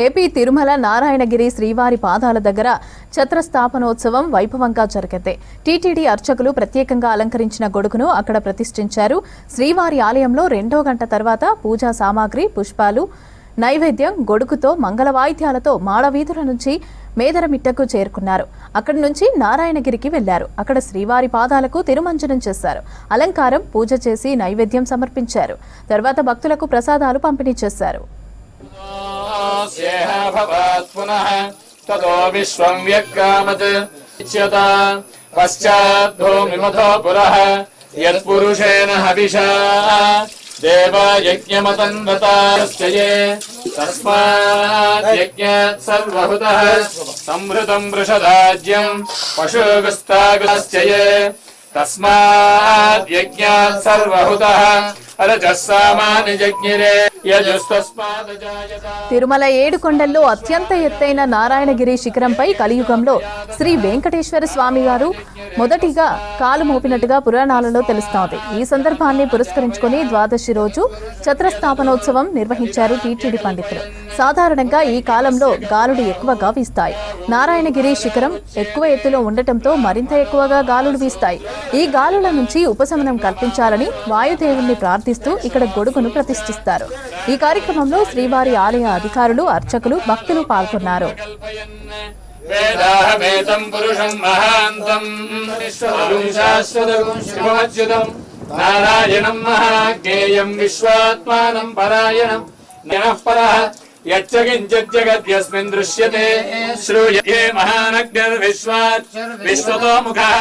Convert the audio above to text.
AP Tirumala Narayanagiri శ్రీవారి పాదాల దగ్గర ఛత్రస్థాపనోత్సవం వైభవంగా జరిగింది. టీటీడీ అర్చకులు ప్రత్యేకంగా అలంకరించిన గొడుగును అక్కడ ప్రతిష్ఠించారు. శ్రీవారి ఆలయంలో 2వ గంట తర్వాత పూజా సామాగ్రి, పుష్పాలు, నైవేద్యం, గొడుగుతో మంగళ వాయిద్యాలతో మాడవీధుల నుంచి మేదరమిట్టకు చేరుకున్నారు. అక్కడి నుంచి నారాయణగిరికి వెళ్లారు. అక్కడ శ్రీవారి పాదాలకు తిరుమంజనం చేశారు. అలంకారం, పూజ చేసి నైవేద్యం సమర్పించారు. తర్వాత భక్తులకు ప్రసాదాలు పంపిణీ చేశారు. पुनः ततो विश्वं व्यक्रामत् पश्चात् भूमिमथो पुरः यत्पुरुषेण हविषा देवयज्ञमतन्वतास्ते तस्मात् यज्ञात् सर्वहुतः संहृतं वृषदाज्यं पशुगस्तागस्ते तस्मात् यज्ञात् सर्वहुतः తిరుమల 7 కొండల్లో అత్యంత ఎత్తైన నారాయణగిరి శిఖరంపై కలియుగంలో శ్రీ వెంకటేశ్వర స్వామి గారు మొదటిగా కాలు మోపినట్టుగా పురాణాలలో తెలుస్తోంది. ఈ సందర్భాన్ని పురస్కరించుకుని ద్వాదశి రోజు ఛత్రస్థాపనోత్సవం నిర్వహించారు టీటీడీ పండితులు. సాధారణంగా ఈ కాలంలో గాలులు ఎక్కువగా వీస్తాయి. నారాయణగిరి శిఖరం ఎక్కువ ఎత్తులో ఉండటంతో మరింత ఎక్కువగా గాలులు వీస్తాయి. ఈ గాలుల నుంచి ఉపశమనం కల్పించాలని వాయుదేవుణ్ణి ప్రార్థిస్తూ ఇక్కడ గొడుగును ప్రతిష్ఠిస్తారు. ఈ కార్యక్రమంలో శ్రీవారి ఆలయ అధికారులు, అర్చకులు, భక్తులు పాల్గొన్నారు. నారాయణం మహాజ్ఞేయం విశ్వాత్మానం పరాయణం యచ్చకించిజ్జగద్యస్మిన్ దృశ్యతే శ్రూయతే మహానగ్నిర్విశ్వాత్ విశ్వతో ముఖః.